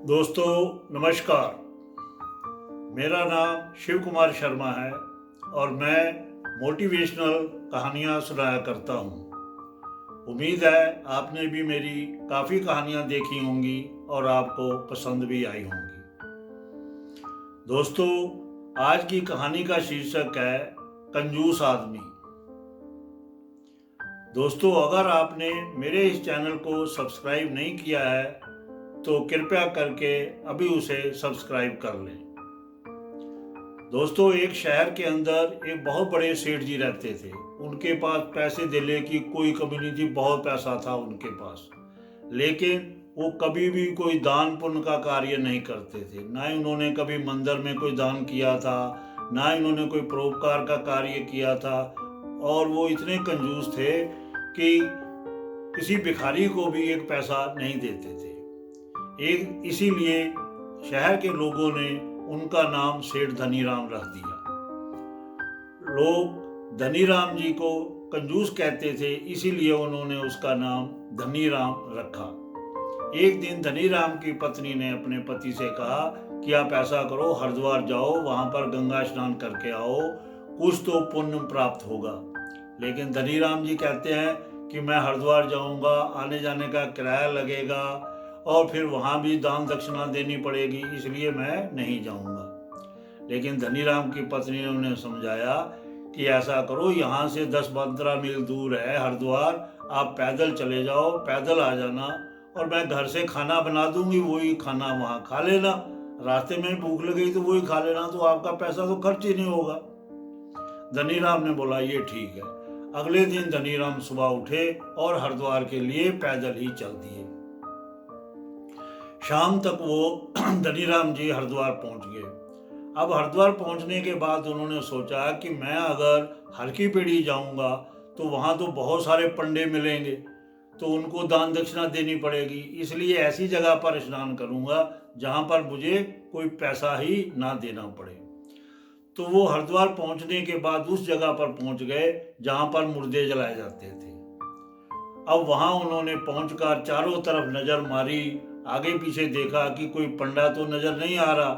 दोस्तों नमस्कार। मेरा नाम शिव कुमार शर्मा है और मैं मोटिवेशनल कहानियाँ सुनाया करता हूँ। उम्मीद है आपने भी मेरी काफ़ी कहानियाँ देखी होंगी और आपको पसंद भी आई होंगी। दोस्तों आज की कहानी का शीर्षक है कंजूस आदमी। दोस्तों अगर आपने मेरे इस चैनल को सब्सक्राइब नहीं किया है तो कृपया करके अभी उसे सब्सक्राइब कर लें। दोस्तों एक शहर के अंदर एक बहुत बड़े सेठ जी रहते थे। उनके पास पैसे देने की कोई कमी नहीं थी, बहुत पैसा था उनके पास, लेकिन वो कभी भी कोई दान पुण्य का कार्य नहीं करते थे। ना ही उन्होंने कभी मंदिर में कोई दान किया था, ना ही उन्होंने कोई परोपकार का कार्य किया था। और वो इतने कंजूस थे कि किसी भिखारी को भी एक पैसा नहीं देते थे। इसीलिए शहर के लोगों ने उनका नाम सेठ धनीराम रख दिया। लोग धनीराम जी को कंजूस कहते थे, इसीलिए उन्होंने उसका नाम धनीराम रखा। एक दिन धनीराम की पत्नी ने अपने पति से कहा कि आप ऐसा करो, हरिद्वार जाओ, वहां पर गंगा स्नान करके आओ, कुछ तो पुण्य प्राप्त होगा। लेकिन धनीराम जी कहते हैं कि मैं हरिद्वार जाऊंगा, आने जाने का किराया लगेगा और फिर वहाँ भी दान दक्षिणा देनी पड़ेगी, इसलिए मैं नहीं जाऊंगा। लेकिन धनीराम की पत्नी ने उन्हें समझाया कि ऐसा करो, यहाँ से 10-15 मील दूर है हरिद्वार, आप पैदल चले जाओ, पैदल आ जाना और मैं घर से खाना बना दूंगी, वही खाना वहाँ खा लेना। रास्ते में भूख लगेगी तो वही खा लेना, तो आपका पैसा तो खर्च ही नहीं होगा। धनीराम ने बोला ये ठीक है। अगले दिन धनीराम सुबह उठे और हरिद्वार के लिए पैदल ही चल दिए। शाम तक वो धनीराम जी हरिद्वार पहुंच गए। अब हरिद्वार पहुंचने के बाद उन्होंने सोचा कि मैं अगर हर की पेड़ी जाऊंगा तो वहां तो बहुत सारे पंडे मिलेंगे, तो उनको दान दक्षिणा देनी पड़ेगी, इसलिए ऐसी जगह पर स्नान करूंगा जहां पर मुझे कोई पैसा ही ना देना पड़े। तो वो हरिद्वार पहुंचने के बाद उस जगह पर पहुंच गए जहां पर मुर्दे जलाए जाते थे। अब वहां उन्होंने पहुंचकर चारों तरफ नजर मारी, आगे पीछे देखा कि कोई पंडा तो नजर नहीं आ रहा।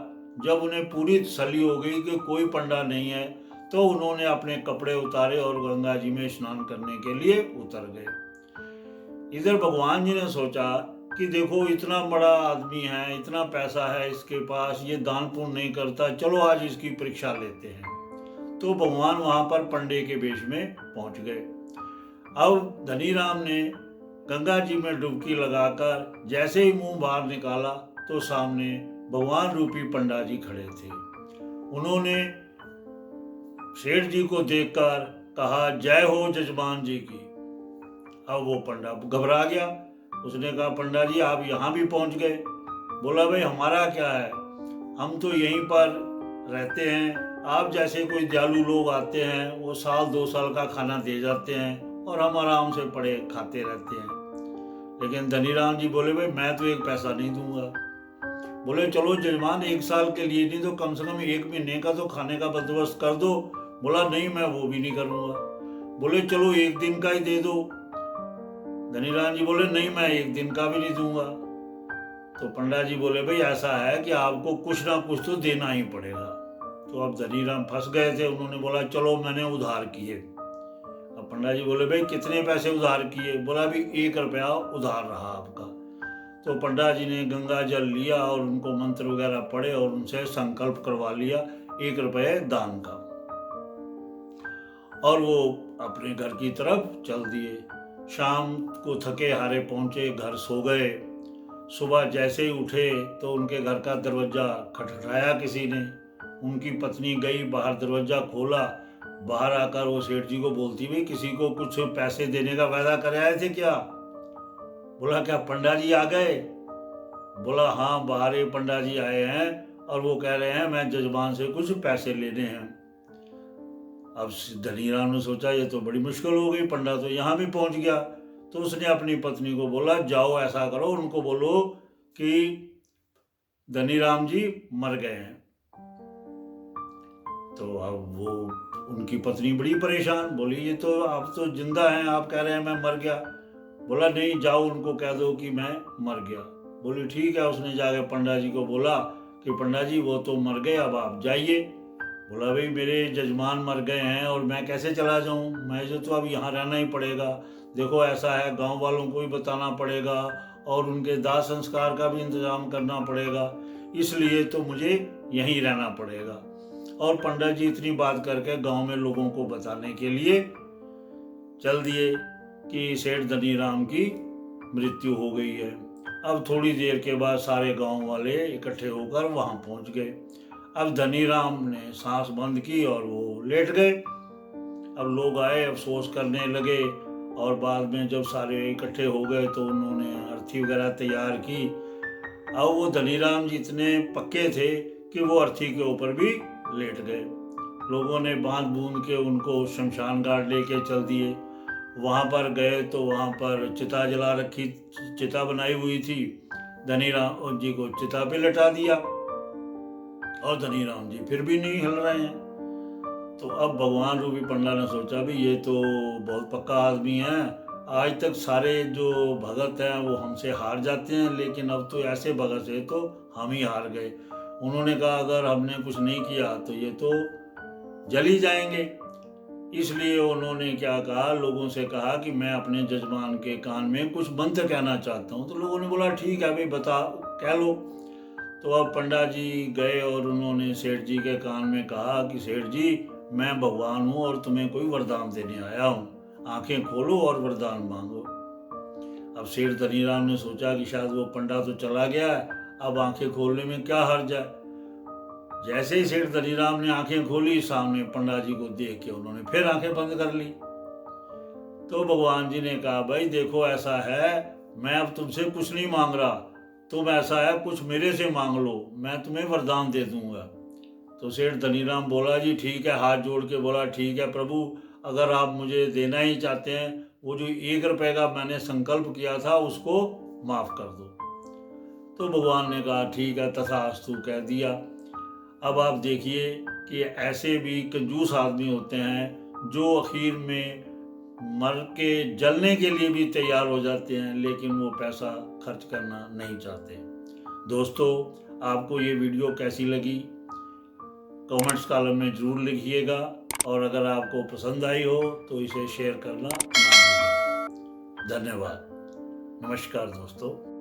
जब उन्हें पूरी तसल्ली हो गई कि कोई पंडा नहीं है तो उन्होंने अपने कपड़े उतारे और गंगा जी में स्नान करने के लिए उतर गए। इधर भगवान जी ने सोचा कि देखो इतना बड़ा आदमी है, इतना पैसा है इसके पास, ये दान पुण्य नहीं करता, चलो आज इसकी परीक्षा लेते हैं। तो भगवान वहां पर पंडे के वेश में पहुंच गए। अब धनीराम ने गंगा जी में डुबकी लगाकर जैसे ही मुंह बाहर निकाला तो सामने भगवान रूपी पंडा जी खड़े थे। उन्होंने सेठ जी को देखकर कहा जय हो जजमान जी की। अब वो पंडा घबरा गया। उसने कहा पंडा जी आप यहाँ भी पहुँच गए। बोला भाई हमारा क्या है, हम तो यहीं पर रहते हैं, आप जैसे कोई दयालु लोग आते हैं वो 1-2 साल का खाना दे जाते हैं और हम आराम से पड़े खाते रहते हैं। लेकिन धनीराम जी बोले भाई मैं तो एक पैसा नहीं दूंगा। बोले चलो जजमान 1 साल के लिए नहीं तो कम से कम 1 महीने का तो खाने का बंदोबस्त कर दो। बोला नहीं मैं वो भी नहीं करूंगा। बोले चलो 1 दिन का ही दे दो। धनीराम जी बोले नहीं मैं 1 दिन का भी नहीं दूंगा। तो पंडा जी बोले भाई ऐसा है कि आपको कुछ ना कुछ तो देना ही पड़ेगा। तो अब धनीराम फंस गए थे। उन्होंने बोला चलो मैंने उधार किए। अब पंडा जी बोले भाई कितने पैसे उधार किए। बोला अभी 1 रुपया उधार रहा आपका। तो पंडा जी ने गंगा जल लिया और उनको मंत्र वगैरह पढ़े और उनसे संकल्प करवा लिया 1 रुपये दान का, और वो अपने घर की तरफ चल दिए। शाम को थके हारे पहुंचे, घर सो गए। सुबह जैसे ही उठे तो उनके घर का दरवाजा खटखटाया किसी ने। उनकी पत्नी गई बाहर, दरवाजा खोला, बाहर आकर वो सेठ जी को बोलती भाई किसी को कुछ पैसे देने का वादा कर आए थे क्या। बोला क्या पंडा जी आ गए। बोला हाँ बाहर ये पंडा जी आए हैं और वो कह रहे हैं मैं जजमान से कुछ पैसे लेने हैं। अब धनीराम ने सोचा ये तो बड़ी मुश्किल हो गई, पंडा तो यहाँ भी पहुंच गया। तो उसने अपनी पत्नी को बोला जाओ ऐसा करो, उनको बोलो कि धनीराम जी मर गए हैं। तो अब वो उनकी पत्नी बड़ी परेशान, बोली ये तो आप तो जिंदा हैं, आप कह रहे हैं मैं मर गया। बोला नहीं, जाओ उनको कह दो कि मैं मर गया। बोली ठीक है। उसने जाके पंडा जी को बोला कि पंडा जी वो तो मर गए, अब आप जाइए। बोला भाई मेरे जजमान मर गए हैं और मैं कैसे चला जाऊं, मैं जो तो अब यहाँ रहना ही पड़ेगा। देखो ऐसा है, गांव वालों को भी बताना पड़ेगा और उनके दाह संस्कार का भी इंतजाम करना पड़ेगा, इसलिए तो मुझे यहीं रहना पड़ेगा। और पंडित जी इतनी बात करके गांव में लोगों को बताने के लिए चल दिए कि सेठ धनीराम की मृत्यु हो गई है। अब थोड़ी देर के बाद सारे गांव वाले इकट्ठे होकर वहां पहुंच गए। अब धनीराम ने सांस बंद की और वो लेट गए। अब लोग आए, अफसोस करने लगे, और बाद में जब सारे इकट्ठे हो गए तो उन्होंने अर्थी वगैरह तैयार की। अब वो धनीराम जी इतने पक्के थे कि वो अर्थी के ऊपर भी लेट गए। लोगों ने बांध बूंद के उनको शमशान घाट लेके चल दिए। वहाँ पर गए तो वहाँ पर चिता जला रखी, चिता बनाई हुई थी। धनीराम जी को चिता पे लटा दिया और धनीराम जी फिर भी नहीं हिल रहे हैं। तो अब भगवान रूपी पंडा ने सोचा भी ये तो बहुत पक्का आदमी है, आज तक सारे जो भगत हैं वो हमसे हार जाते हैं, लेकिन अब तो ऐसे भगत से तो हम ही हार गए। उन्होंने कहा अगर हमने कुछ नहीं किया तो ये तो जल ही जाएंगे। इसलिए उन्होंने क्या कहा, लोगों से कहा कि मैं अपने जजमान के कान में कुछ मंत्र कहना चाहता हूँ। तो लोगों ने बोला ठीक है भाई बता, कह लो। तो अब पंडा जी गए और उन्होंने सेठ जी के कान में कहा कि सेठ जी मैं भगवान हूँ और तुम्हें कोई वरदान देने आया हूँ, आंखें खोलो और वरदान मांगो। अब सेठ धनीराम ने सोचा कि शायद वो पंडा तो चला गया है, अब आंखें खोलने में क्या हर्ज है। जैसे ही सेठ धनीराम ने आंखें खोली, सामने पंडा जी को देख के उन्होंने फिर आंखें बंद कर ली। तो भगवान जी ने कहा भाई देखो ऐसा है, मैं अब तुमसे कुछ नहीं मांग रहा, तुम ऐसा है कुछ मेरे से मांग लो, मैं तुम्हें वरदान दे दूंगा। तो सेठ धनीराम बोला जी ठीक है, हाथ जोड़ के बोला ठीक है प्रभु, अगर आप मुझे देना ही चाहते हैं, वो जो 1 रुपए का मैंने संकल्प किया था उसको माफ कर दो। तो भगवान ने कहा ठीक है, तथास्तु कह दिया। अब आप देखिए कि ऐसे भी कंजूस आदमी होते हैं जो आखिर में मर के जलने के लिए भी तैयार हो जाते हैं, लेकिन वो पैसा खर्च करना नहीं चाहते। दोस्तों आपको ये वीडियो कैसी लगी कमेंट्स कॉलम में ज़रूर लिखिएगा, और अगर आपको पसंद आई हो तो इसे शेयर करना ना भूलें। धन्यवाद। नमस्कार दोस्तों।